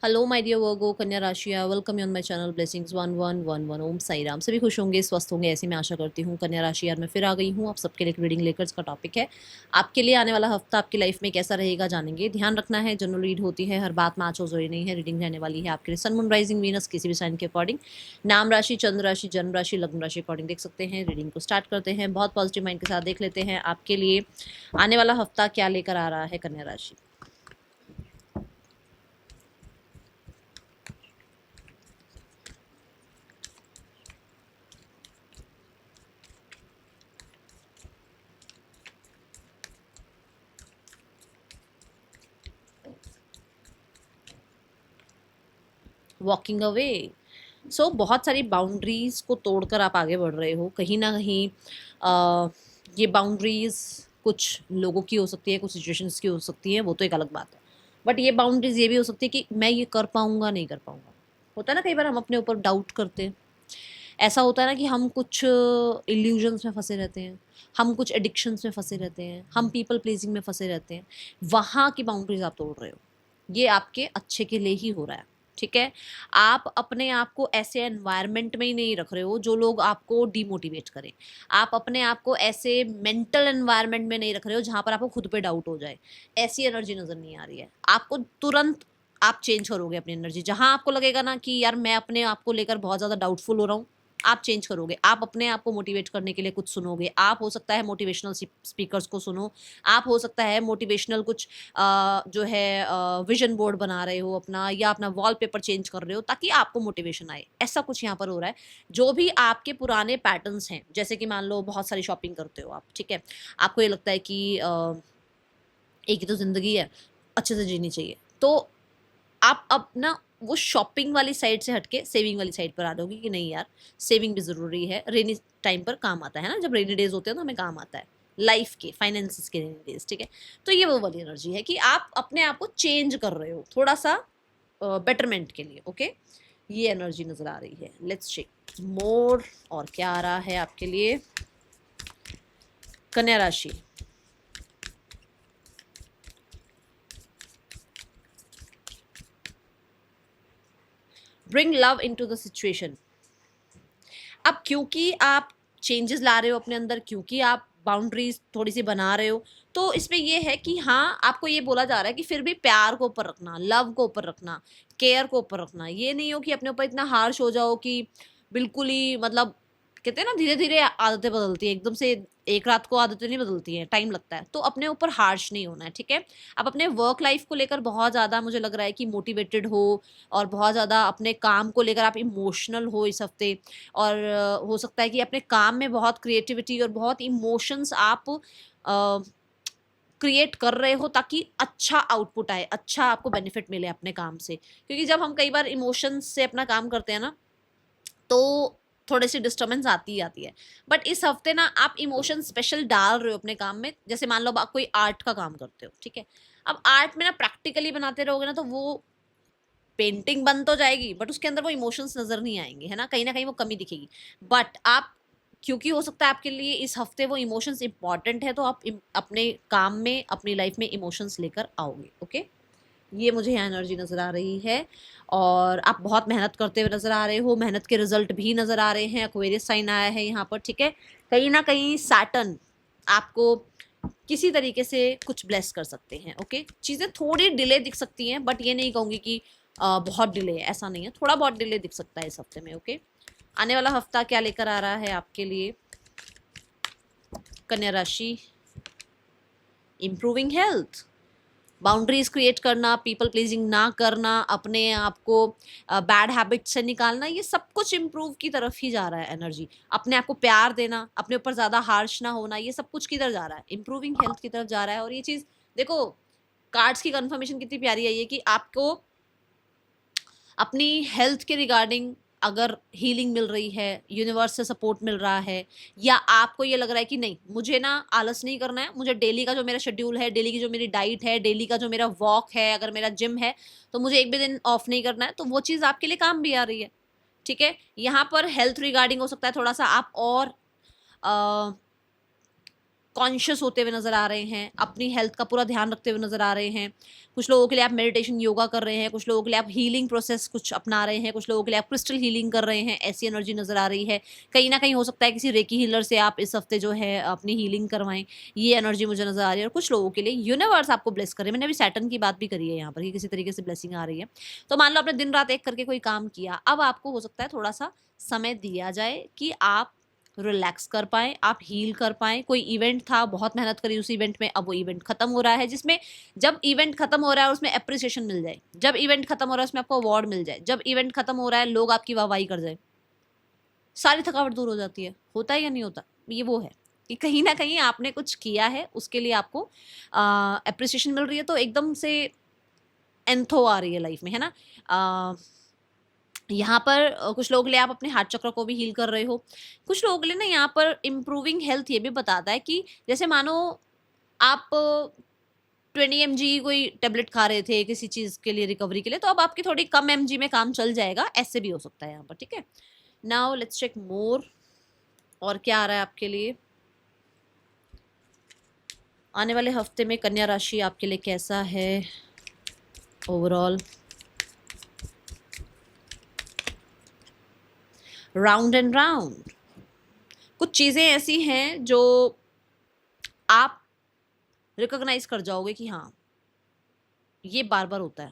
Hello my dear वर्गो कन्या राशि, welcome you on my channel blessings 1111। ओम साई राम। सभी खुश होंगे, स्वस्थ होंगे, ऐसी मैं आशा करती हूँ। कन्या राशि यार मैं फिर आ गई हूँ आप सबके लिए एक रीडिंग लेकर। इसका टॉपिक है आपके लिए आने वाला हफ्ता आपकी लाइफ में कैसा रहेगा, जानेंगे। ध्यान रखना है, जनरल रीड होती है, हर बात मैच हो जरूरी नहीं है। रीडिंग रहने वाली है आपके लिए सन मून राइजिंग वीनस किसी भी साइन के अकॉर्डिंग, नाम राशि, चंद्र राशि, जन्म राशि, लग्न राशि अकॉर्डिंग देख सकते हैं। रीडिंग को स्टार्ट करते हैं, बहुत पॉजिटिव माइंड के साथ देख लेते हैं आपके लिए आने वाला हफ्ता क्या लेकर आ रहा है कन्या राशि। Walking away. बहुत सारी बाउंड्रीज को तोड़कर आप आगे बढ़ रहे हो कहीं ना कहीं। अ, ये बाउंड्रीज कुछ लोगों की हो सकती है, कुछ सिचुएशंस की हो सकती है, वो तो एक अलग बात है। बट ये बाउंड्रीज ये भी हो सकती है कि मैं ये कर पाऊंगा नहीं कर पाऊंगा। होता है ना, कई बार हम अपने ऊपर डाउट करते हैं। ऐसा होता है ना कि हम कुछ इल्यूजन्स में फंसे रहते हैं, हम कुछ एडिक्शंस में फंसे रहते हैं, हम पीपल प्लीजिंग में फंसे रहते हैं। वहाँ की बाउंड्रीज आप तोड़ रहे हो, ये आपके अच्छे के लिए ही हो रहा है। ठीक है, आप अपने आप को ऐसे एनवायरनमेंट में ही नहीं रख रहे हो जो लोग आपको डिमोटिवेट करें। आप अपने आप को ऐसे मेंटल एनवायरनमेंट में नहीं रख रहे हो जहां पर आपको खुद पे डाउट हो जाए। ऐसी एनर्जी नजर नहीं आ रही है आपको। तुरंत आप चेंज करोगे अपनी एनर्जी। जहां आपको लगेगा ना कि यार मैं अपने आप को लेकर बहुत ज्यादा डाउटफुल हो रहा हूँ, आप चेंज करोगे। आप अपने आप को मोटिवेट करने के लिए कुछ सुनोगे। आप हो सकता है मोटिवेशनल स्पीकर्स को सुनो। आप हो सकता है मोटिवेशनल कुछ जो है विजन बोर्ड बना रहे हो अपना, या अपना वॉलपेपर चेंज कर रहे हो ताकि आपको मोटिवेशन आए। ऐसा कुछ यहाँ पर हो रहा है। जो भी आपके पुराने पैटर्न्स हैं, जैसे कि मान लो बहुत सारी शॉपिंग करते हो आप, ठीक है, आपको ये लगता है कि एक ही तो जिंदगी है, अच्छे से जीनी चाहिए, तो आप अब ना वो शॉपिंग वाली साइड से हटके सेविंग वाली साइड पर आ जाओगे कि नहीं यार, सेविंग भी ज़रूरी है। रेनी टाइम पर काम आता है ना, जब रेनी डेज होते हैं तो हमें काम आता है लाइफ के फाइनेंसिस के रेनी डेज। ठीक है, तो ये वो वाली एनर्जी है कि आप अपने आप को चेंज कर रहे हो थोड़ा सा बेटरमेंट के लिए। ओके, ये एनर्जी नज़र आ रही है। लेट्स चेक मोर और क्या आ रहा है आपके लिए कन्या राशि। Bring love into the situation. अब क्योंकि आप चेंजेस ला रहे हो अपने अंदर, क्योंकि आप बाउंड्रीज थोड़ी सी बना रहे हो, तो इसमें ये है कि हाँ, आपको ये बोला जा रहा है कि फिर भी प्यार को ऊपर रखना, लव को ऊपर रखना, केयर को ऊपर रखना। ये नहीं हो कि अपने ऊपर इतना हार्श हो जाओ कि बिल्कुल ही मतलब, कहते हैं ना धीरे धीरे आदतें बदलती है, एकदम से एक रात को आदतें नहीं बदलती हैं, टाइम लगता है। तो अपने ऊपर हार्श नहीं होना है। ठीक है, अब अपने वर्क लाइफ को लेकर बहुत ज़्यादा मुझे लग रहा है कि मोटिवेटेड हो, और बहुत ज़्यादा अपने काम को लेकर आप इमोशनल हो इस हफ्ते। और हो सकता है कि अपने काम में बहुत क्रिएटिविटी और बहुत इमोशंस आप क्रिएट कर रहे हो ताकि अच्छा आउटपुट आए, अच्छा आपको बेनिफिट मिले अपने काम से। क्योंकि जब हम कई बार इमोशंस से अपना काम करते हैं ना, तो थोड़ी सी डिस्टर्बेंस आती ही आती है। बट इस हफ्ते ना आप इमोशन स्पेशल डाल रहे हो अपने काम में। जैसे मान लो आप कोई आर्ट का काम करते हो, ठीक है, अब आर्ट में ना प्रैक्टिकली बनाते रहोगे ना, तो वो पेंटिंग बन तो जाएगी बट उसके अंदर वो इमोशंस नजर नहीं आएंगे, है ना कहीं वो कमी दिखेगी। बट आप, क्योंकि हो सकता है आपके लिए इस हफ्ते वो इमोशंस इंपॉर्टेंट है, तो आप अपने काम में, अपनी लाइफ में इमोशंस लेकर आओगे। ओके, ये मुझे यहाँ एनर्जी नज़र आ रही है। और आप बहुत मेहनत करते हुए नज़र आ रहे हो, मेहनत के रिजल्ट भी नज़र आ रहे हैं। एक्वेरियस साइन आया है यहाँ पर, ठीक है। कहीं ना कहीं सैटर्न आपको किसी तरीके से कुछ ब्लेस कर सकते हैं। ओके, चीज़ें थोड़ी डिले दिख सकती हैं, बट ये नहीं कहूँगी कि बहुत डिले है, ऐसा नहीं है, थोड़ा बहुत डिले दिख सकता है इस हफ्ते में। ओके, आने वाला हफ्ता क्या लेकर आ रहा है आपके लिए कन्या राशि। इम्प्रूविंग हेल्थ, बाउंड्रीज क्रिएट करना, पीपल प्लीजिंग ना करना, अपने आप को बैड हैबिट से निकालना, ये सब कुछ इम्प्रूव की तरफ ही जा रहा है एनर्जी। अपने आप को प्यार देना, अपने ऊपर ज़्यादा हार्श ना होना, ये सब कुछ किधर जा रहा है, इम्प्रूविंग हेल्थ की तरफ जा रहा है। और ये चीज़ देखो, कार्ड्स की कंफर्मेशन कितनी प्यारी आई है कि आपको अपनी हेल्थ के रिगार्डिंग अगर हीलिंग मिल रही है, यूनिवर्स से सपोर्ट मिल रहा है, या आपको ये लग रहा है कि नहीं मुझे ना आलस नहीं करना है, मुझे डेली का जो मेरा शेड्यूल है, डेली की जो मेरी डाइट है, डेली का जो मेरा वॉक है, अगर मेरा जिम है, तो मुझे एक भी दिन ऑफ नहीं करना है, तो वो चीज़ आपके लिए काम भी आ रही है। ठीक है, यहाँ पर हेल्थ रिगार्डिंग हो सकता है थोड़ा सा आप और कॉन्शियस होते हुए नजर आ रहे हैं, अपनी हेल्थ का पूरा ध्यान रखते हुए नजर आ रहे हैं। कुछ लोगों के लिए आप मेडिटेशन योगा कर रहे हैं, कुछ लोगों के लिए आप हीलिंग प्रोसेस कुछ अपना रहे हैं, कुछ लोगों के लिए आप क्रिस्टल हीलिंग कर रहे हैं, ऐसी एनर्जी नजर आ रही है। कहीं ना कहीं हो सकता है किसी रेकी हीलर से आप इस हफ्ते जो है अपनी हीलिंग करवाएं, ये एनर्जी मुझे नजर आ रही है। और कुछ लोगों के लिए यूनिवर्स आपको ब्लेस करे, मैंने अभी सैटर्न की बात भी करी है यहाँ पर कि किसी तरीके से ब्लेसिंग आ रही है। तो मान लो आपने दिन रात एक करके कोई काम किया, अब आपको हो सकता है थोड़ा सा समय दिया जाए कि आप रिलैक्स कर पाएँ, आप हील कर पाएँ। कोई इवेंट था, बहुत मेहनत करी उस इवेंट में, अब वो इवेंट खत्म हो रहा है, जिसमें जब इवेंट खत्म हो रहा है उसमें एप्रिसिएशन मिल जाए, जब इवेंट खत्म हो रहा है उसमें आपको अवार्ड मिल जाए, जब इवेंट खत्म हो रहा है लोग आपकी वाहवाही कर जाए, सारी थकावट दूर हो जाती है। होता है या नहीं होता? ये वो है कि कहीं न कहीं आपने कुछ किया है, उसके लिए आपको एप्रिसिएशन मिल रही है, तो एकदम से एंथो आ रही है लाइफ में, है ना? अ, यहाँ पर कुछ लोगों के लिए आप अपने हार्ट चक्र को भी हील कर रहे हो। कुछ लोगों के लिए ना यहाँ पर इम्प्रूविंग हेल्थ ये भी बताता है कि जैसे मानो आप 20 एमजी कोई टैबलेट खा रहे थे किसी चीज़ के लिए रिकवरी के लिए, तो अब आपकी थोड़ी कम एमजी में काम चल जाएगा, ऐसे भी हो सकता है यहाँ पर, ठीक है? नाउ लेट्स चेक मोर, और क्या आ रहा है आपके लिए आने वाले हफ्ते में। कन्या राशि आपके लिए कैसा है ओवरऑल? राउंड एंड राउंड, कुछ चीज़ें ऐसी हैं जो आप रिकॉग्नाइज कर जाओगे कि हाँ, ये बार बार होता है,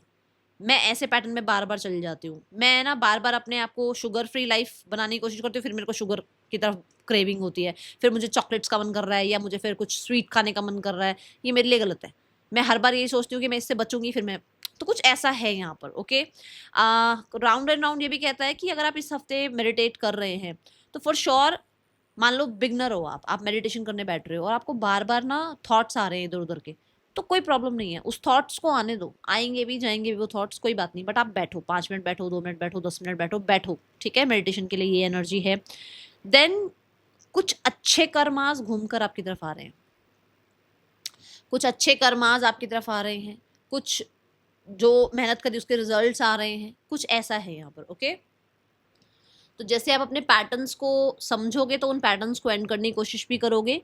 मैं ऐसे पैटर्न में बार बार चली जाती हूँ, मैं ना बार बार अपने आप को शुगर फ्री लाइफ बनाने की कोशिश करती हूँ, फिर मेरे को शुगर की तरफ क्रेविंग होती है, फिर मुझे चॉकलेट्स का मन कर रहा है, या मुझे फिर कुछ स्वीट खाने का मन कर रहा है। ये मेरे लिए गलत है। मैं हर बार यही सोचती हूँ कि मैं इससे बचूंगी, फिर मैं, तो कुछ ऐसा है यहाँ पर। ओके, राउंड एंड राउंड ये भी कहता है कि अगर आप इस हफ्ते मेडिटेट कर रहे हैं तो फॉर श्योर, मान लो बिगनर हो आप मेडिटेशन करने बैठ रहे हो और आपको बार बार ना थॉट्स आ रहे हैं इधर उधर के, तो कोई प्रॉब्लम नहीं है, उस थॉट्स को आने दो, आएंगे भी जाएंगे भी वो थॉट्स, कोई बात नहीं, बट आप बैठो, 5 मिनट बैठो, 2 मिनट बैठो, 10 मिनट बैठो, बैठो, ठीक है? मेडिटेशन के लिए ये एनर्जी है। देन कुछ अच्छे कर्मास घूमकर आपकी तरफ आ रहे हैं, कुछ अच्छे कर्मास आपकी तरफ आ रहे हैं, कुछ जो मेहनत करी उसके रिजल्ट्स आ रहे हैं, कुछ ऐसा है यहाँ पर। ओके, तो जैसे आप अपने पैटर्न्स को समझोगे तो उन पैटर्न्स को एंड करने की कोशिश भी करोगे।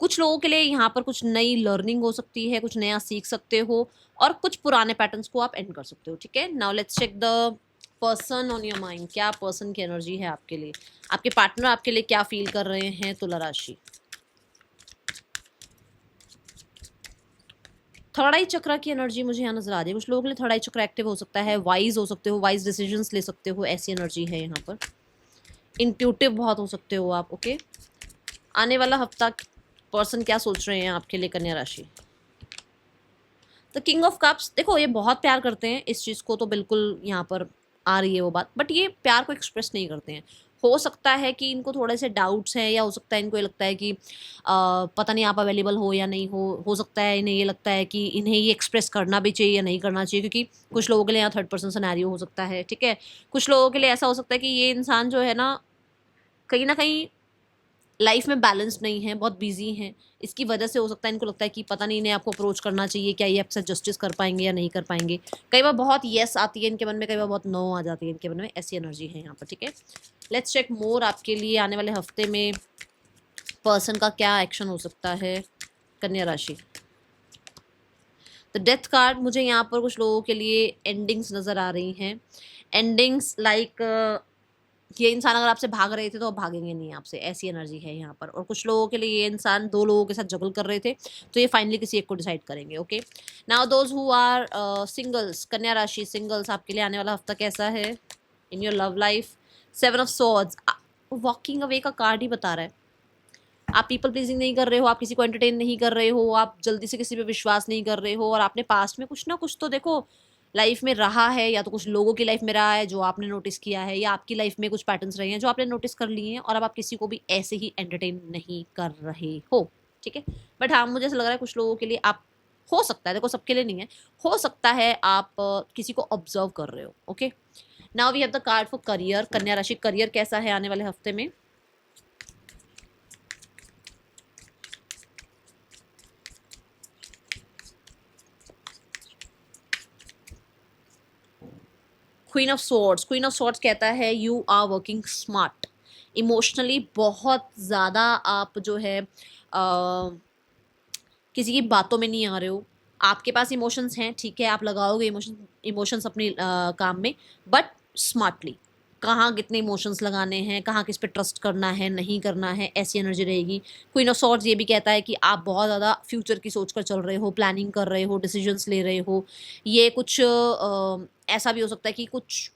कुछ लोगों के लिए यहाँ पर कुछ नई लर्निंग हो सकती है, कुछ नया सीख सकते हो, और कुछ पुराने पैटर्न्स को आप एंड कर सकते हो, ठीक है? Now let's check the person on your mind, क्या पर्सन की एनर्जी है आपके लिए, आपके पार्टनर आपके लिए क्या फील कर रहे हैं? तुला राशि, थर्ड आई चक्र की एनर्जी मुझे यहाँ नजर आ रही है। कुछ लोगों के लिए थर्ड आई चक्र एक्टिव हो सकता है, वाइज हो सकते हो, वाइज डिसीजंस ले सकते हो, ऐसी एनर्जी है यहाँ पर। इंट्यूटिव बहुत हो सकते हो आप। ओके, आने वाला हफ्ता पर्सन क्या सोच रहे हैं आपके लिए कन्या राशि? द किंग ऑफ कप्स, देखो ये बहुत प्यार करते हैं इस चीज़ को, तो बिल्कुल यहाँ पर आ रही है वो बात, बट ये प्यार को एक्सप्रेस नहीं करते हैं। हो सकता है कि इनको थोड़े से डाउट्स हैं, या हो सकता है इनको ये लगता है कि पता नहीं आप अवेलेबल हो या नहीं हो सकता है इन्हें ये लगता है कि इन्हें ये एक्सप्रेस करना भी चाहिए या नहीं करना चाहिए, क्योंकि कुछ लोगों के लिए यहाँ थर्ड पर्सन सिनेरियो हो सकता है, ठीक है? कुछ लोगों के लिए ऐसा हो सकता है कि ये इंसान जो है ना कहीं लाइफ में बैलेंस नहीं है, बहुत बिजी हैं, इसकी वजह से हो सकता है इनको लगता है कि पता नहीं इन्हें आपको अप्रोच करना चाहिए, क्या ये आपसे जस्टिस कर पाएंगे या नहीं कर पाएंगे। कई बार बहुत येस आती है इनके मन में, कई बार बहुत नो आ जाती है इनके मन में, ऐसी एनर्जी है यहाँ पर, ठीक है? लेट्स चेक मोर, आपके लिए आने वाले हफ्ते में पर्सन का क्या एक्शन हो सकता है कन्या राशि? तो डेथ कार्ड, मुझे यहाँ पर कुछ लोगों के लिए एंडिंग्स नज़र आ रही हैं। एंडिंग्स लाइक ये इंसान अगर आपसे भाग रहे थे तो अब भागेंगे नहीं आपसे, ऐसी एनर्जी है यहाँ पर। और कुछ लोगों के लिए ये इंसान दो लोगों के साथ जगल कर रहे थे, तो ये फाइनली किसी एक को डिसाइड करेंगे। Okay, now those who are singles, Kanya राशि सिंगल्स, आपके लिए आने वाला हफ्ता कैसा है in your love life? 7 of swords, walking away का कार्ड ही बता रहा है। आप पीपल प्लीजिंग नहीं कर रहे हो, आप किसी को एंटरटेन नहीं कर रहे हो, आप जल्दी से किसी पे विश्वास नहीं कर रहे हो, और आपने पास्ट में कुछ ना कुछ तो देखो लाइफ में रहा है, या तो कुछ लोगों की लाइफ में रहा है जो आपने नोटिस किया है, या आपकी लाइफ में कुछ पैटर्न्स रहे हैं जो आपने नोटिस कर लिए हैं, और अब आप किसी को भी ऐसे ही एंटरटेन नहीं कर रहे हो, ठीक है? बट हाँ, मुझे ऐसा लग रहा है कुछ लोगों के लिए आप, हो सकता है, देखो सबके लिए नहीं है, हो सकता है आप किसी को ऑब्जर्व कर रहे हो। Okay, now we have the card for career, Kanya राशि करियर कैसा है आने वाले हफ्ते में? Queen of swords, queen of swords कहता है you are working smart, emotionally बहुत ज़्यादा आप जो है किसी की बातों में नहीं आ रहे हो। आपके पास इमोशंस हैं, ठीक है, आप लगाओगे इमोशंस अपने काम में, बट स्मार्टली। कहाँ कितने इमोशंस लगाने हैं, कहाँ किस पे ट्रस्ट करना है, नहीं करना है, ऐसी एनर्जी रहेगी। क्वीन ऑफ सॉर्ड्स ये भी कहता है कि आप बहुत ज़्यादा फ्यूचर की सोच कर चल रहे हो, प्लानिंग कर रहे हो, डिसीजंस ले रहे हो। ये कुछ ऐसा भी हो सकता है कि कुछ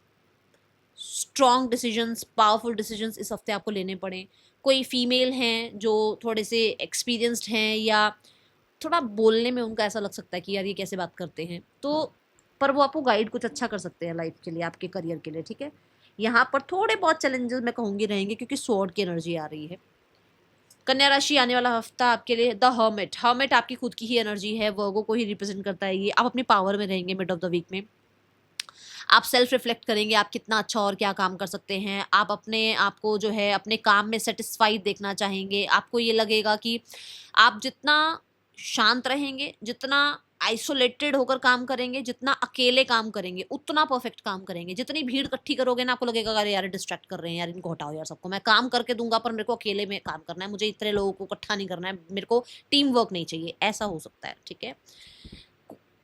स्ट्रॉन्ग डिसीजंस, पावरफुल डिसीजंस इस हफ्ते आपको लेने पड़े। कोई फीमेल हैं जो थोड़े से एक्सपीरियंस्ड हैं, या थोड़ा बोलने में उनका ऐसा लग सकता है कि यार ये कैसे बात करते हैं, तो पर वो आपको गाइड कुछ अच्छा कर सकते हैं लाइफ के लिए, आपके करियर के लिए, ठीक है। यहाँ पर थोड़े बहुत चैलेंजेस मैं कहूँगी रहेंगे, क्योंकि स्वॉर्ड की एनर्जी आ रही है। कन्या राशि आने वाला हफ्ता आपके लिए द हर्मिट। हर्मिट आपकी खुद की ही एनर्जी है, वर्गो को ही रिप्रेजेंट करता है ये। आप अपनी पावर में रहेंगे मिड ऑफ द वीक में। आप सेल्फ रिफ्लेक्ट करेंगे, आप कितना अच्छा और क्या काम कर सकते हैं। आप अपने आप को जो है अपने काम में सेटिस्फाइड देखना चाहेंगे। आपको ये लगेगा कि आप जितना शांत रहेंगे, जितना आइसोलेटेड होकर काम करेंगे, जितना अकेले काम करेंगे, उतना परफेक्ट काम करेंगे। जितनी भीड़ इकट्ठी करोगे ना, आपको लगेगा अरे यार डिस्ट्रैक्ट कर रहे हैं यार, इनको हटाओ यार, सबको मैं काम करके दूंगा पर मेरे को अकेले में काम करना है, मुझे इतने लोगों को इकट्ठा नहीं करना है, मेरे को टीम वर्क नहीं चाहिए, ऐसा हो सकता है, ठीक है।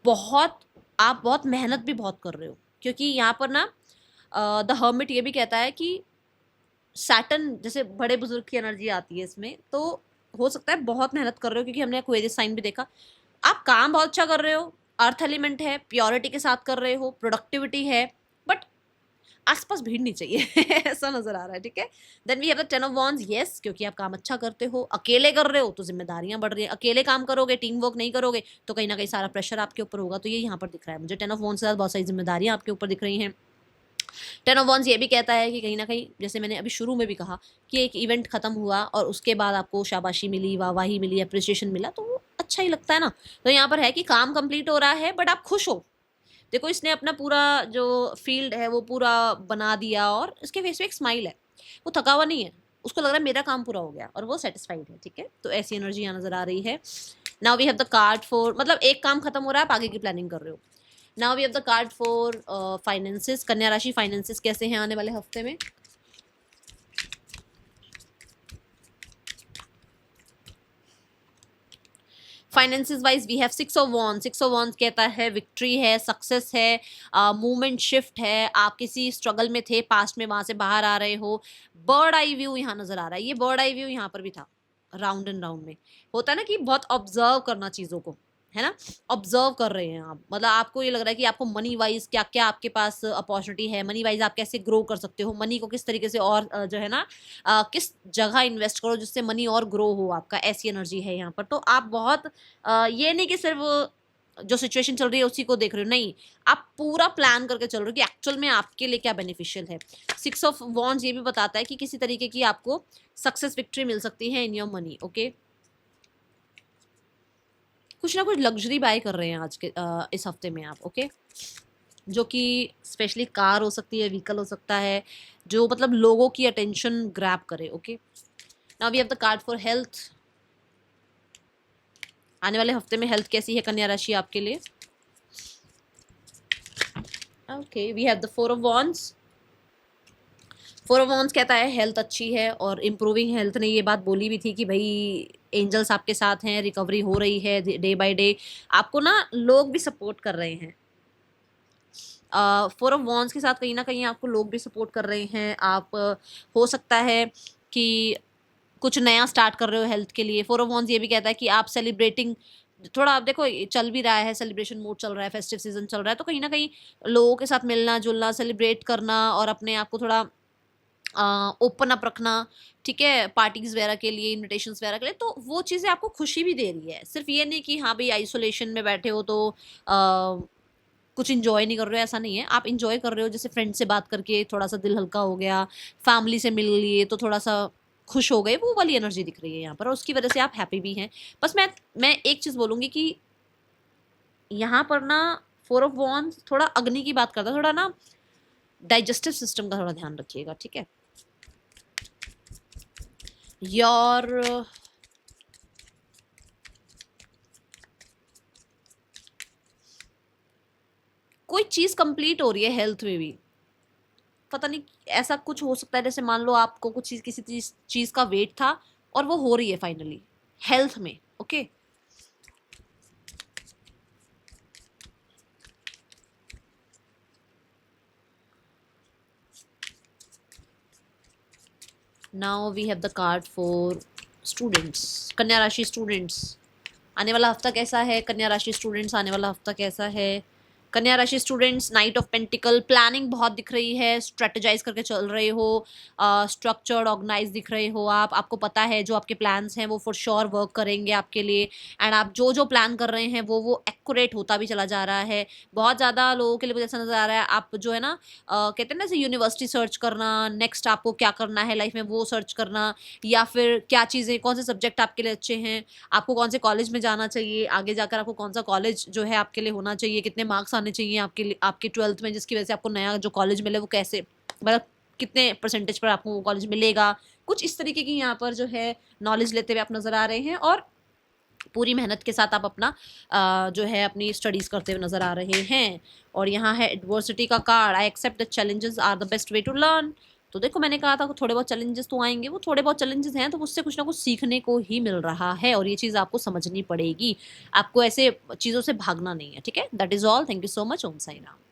बहुत आप बहुत मेहनत भी बहुत कर रहे हो, क्योंकि यहाँ पर ना द हर्मिट ये भी कहता है कि सैटर्न जैसे बड़े बुजुर्ग की एनर्जी आती है इसमें, तो हो सकता है बहुत मेहनत कर रहे हो, क्योंकि हमने एक्वेरियस साइन भी देखा। आप काम बहुत अच्छा कर रहे हो, अर्थ एलिमेंट है, प्योरिटी के साथ कर रहे हो, प्रोडक्टिविटी है, बट आसपास भीड़ नहीं चाहिए ऐसा नजर आ रहा है, ठीक है। Then we have the ten of wands. Yes, क्योंकि आप काम अच्छा करते हो, अकेले कर रहे हो तो जिम्मेदारियां बढ़ रही है। अकेले काम करोगे, टीम वर्क नहीं करोगे, तो कहीं ना कहीं सारा प्रेशर आपके ऊपर होगा। तो ये यहाँ पर दिख रहा है मुझे, टेन ऑफ वॉन्ड्स के साथ बहुत सारी जिम्मेदारियां आपके ऊपर दिख रही हैं। टेन ऑफ वॉन्ड्स ये भी कहता है कि कहीं ना कहीं, जैसे मैंने अभी शुरू में भी कहा, कि एक इवेंट खत्म हुआ और उसके बाद आपको शाबाशी मिली, वाहवाही मिली, अप्रिसिएशन मिला, तो वो अच्छा ही लगता है ना। तो यहाँ पर है कि काम कंप्लीट हो रहा है, बट आप खुश हो। देखो, इसने अपना पूरा जो फील्ड है वो पूरा बना दिया, और इसके फेस पे एक स्माइल है, वो थका हुआ नहीं है, उसको लग रहा है मेरा काम पूरा हो गया, और वो सेटिस्फाइड है, ठीक है। तो ऐसी एनर्जी यहाँ नजर आ रही है। Now we have the card for, मतलब एक काम खत्म हो रहा है, आप आगे की प्लानिंग कर रहे हो। Now we have the card for finances. Kanya राशि, फाइनेंसेस कैसे हैं आने वाले हफ्ते में? Finances wise we have six of wands. Six of wands कहता है विक्ट्री है, सक्सेस है, मूवमेंट शिफ्ट है। आप किसी स्ट्रगल में थे पास्ट में, वहां से बाहर आ रहे हो। बर्ड आई व्यू यहाँ नजर आ रहा है, ये बर्ड आई व्यू यहाँ पर भी था, राउंड एंड राउंड में होता है ना, कि बहुत ऑब्जर्व करना चीजों को, है ना। ऑब्जर्व कर रहे हैं आप, मतलब आपको ये लग रहा है कि आपको मनी वाइज क्या क्या आपके पास अपॉर्चुनिटी है, मनी वाइज आप कैसे ग्रो कर सकते हो, मनी को किस तरीके से और जो है ना किस जगह इन्वेस्ट करो जिससे मनी और ग्रो हो आपका, ऐसी एनर्जी है यहाँ पर। तो आप बहुत ये नहीं कि सिर्फ जो सिचुएशन चल रही है उसी को देख रहे हो, नहीं, आप पूरा प्लान करके चल रहे हो कि एक्चुअल में आपके लिए क्या बेनिफिशियल है। सिक्स ऑफ वॉन्ड्स ये भी बताता है कि किसी तरीके की आपको सक्सेस विक्ट्री मिल सकती है इन योर मनी, ओके। कुछ ना कुछ लग्जरी बाय कर रहे हैं आज के इस हफ्ते में आप, ओके, जो कि स्पेशली कार हो सकती है, व्हीकल हो सकता है, जो मतलब लोगों की अटेंशन ग्रैब करे, okay. Now we have the card for health. आने वाले हफ्ते में हेल्थ कैसी है कन्या राशि आपके लिए? Okay, we have the four of wands. Four of wands कहता है हेल्थ अच्छी है और इम्प्रूविंग हेल्थ ने ये बात बोली भी थी कि भाई एंजल्स आपके साथ हैं, रिकवरी हो रही है डे बाय डे, आपको ना लोग भी सपोर्ट कर रहे हैं। फोर ऑफ वॉन्ड्स के साथ कहीं ना कहीं आपको लोग भी सपोर्ट कर रहे हैं। आप हो सकता है कि कुछ नया स्टार्ट कर रहे हो हेल्थ के लिए। फोर ऑफ वॉन्ड्स ये भी कहता है कि आप सेलिब्रेटिंग, थोड़ा आप देखो चल भी रहा है, सेलिब्रेशन मूड चल रहा है, फेस्टिव सीजन चल रहा है, तो कहीं ना कहीं लोगों के साथ मिलना जुलना, सेलिब्रेट करना और अपने आप को थोड़ा ओपन अप रखना, ठीक है, पार्टीज वगैरह के लिए, इनविटेशंस वगैरह के लिए, तो वो चीज़ें आपको खुशी भी दे रही है। सिर्फ ये नहीं कि हाँ भाई आइसोलेशन में बैठे हो तो कुछ इंजॉय नहीं कर रहे हो, ऐसा नहीं है, आप इंजॉय कर रहे हो। जैसे फ्रेंड से बात करके थोड़ा सा दिल हल्का हो गया, फैमिली से मिल लिए तो थोड़ा सा खुश हो गए, वो वाली एनर्जी दिख रही है यहाँ पर, और उसकी वजह से आप हैप्पी भी हैं। बस मैं एक चीज़ बोलूँगी कि यहाँ पर ना फोर ऑफ वॉन्ड्स थोड़ा अग्नि की बात करता है, थोड़ा ना डाइजेस्टिव सिस्टम का थोड़ा ध्यान रखिएगा, ठीक है। योर कोई चीज कंप्लीट हो रही है हेल्थ में भी, पता नहीं ऐसा कुछ हो सकता है, जैसे मान लो आपको कुछ चीज, किसी चीज का वेट था और वो हो रही है फाइनली हेल्थ में। Okay, now we have the card for students, Kanya राशि स्टूडेंट्स। आने वाला हफ्ता कैसा है कन्या राशि स्टूडेंट्स, आने वाला हफ्ता कैसा है कन्या राशि students? Night of pentacle, planning बहुत दिख रही है, स्ट्रेटेजाइज करके चल रहे हो, स्ट्रक्चर्ड ऑर्गेनाइज दिख रहे हो आप, आपको पता है जो आपके प्लान्स हैं वो फॉर श्योर वर्क करेंगे आपके लिए। एंड आप जो जो प्लान कर रहे हैं वो एक्यूरेट होता भी चला जा रहा है। बहुत ज़्यादा लोगों के लिए मुझे ऐसा नजर आ रहा है, आप जो है ना कहते हैं ना, जैसे यूनिवर्सिटी सर्च करना, नेक्स्ट आपको क्या करना है लाइफ में वो सर्च करना, या फिर क्या चीज़ें, कौन से सब्जेक्ट आपके लिए अच्छे हैं, आपको कौन से कॉलेज में जाना चाहिए, आगे जाकर आपको कौन सा कॉलेज जो है आपके लिए होना चाहिए, कितने मार्क्स आने चाहिए आपके लिए, आपके 12th में, जिसकी वजह से आपको नया जो कॉलेज मिले वो कैसे, मतलब कितने परसेंटेज पर आपको वो कॉलेज मिलेगा। कुछ इस तरीके की यहाँ पर जो है नॉलेज लेते हुए आप नजर आ रहे हैं, और पूरी मेहनत के साथ आप अपना जो है अपनी स्टडीज करते हुए नजर आ रहे हैं। और यहाँ है एडवर्सिटी का card, I accept the challenges are the best way to learn. तो देखो मैंने कहा था कि थोड़े बहुत चैलेंजेस तो आएंगे, वो थोड़े बहुत चैलेंजेस हैं तो उससे कुछ ना कुछ सीखने को ही मिल रहा है, और ये चीज़ आपको समझनी पड़ेगी, आपको ऐसे चीज़ों से भागना नहीं है। ठीक है, that is all, thank you so much, Om Sai Ram.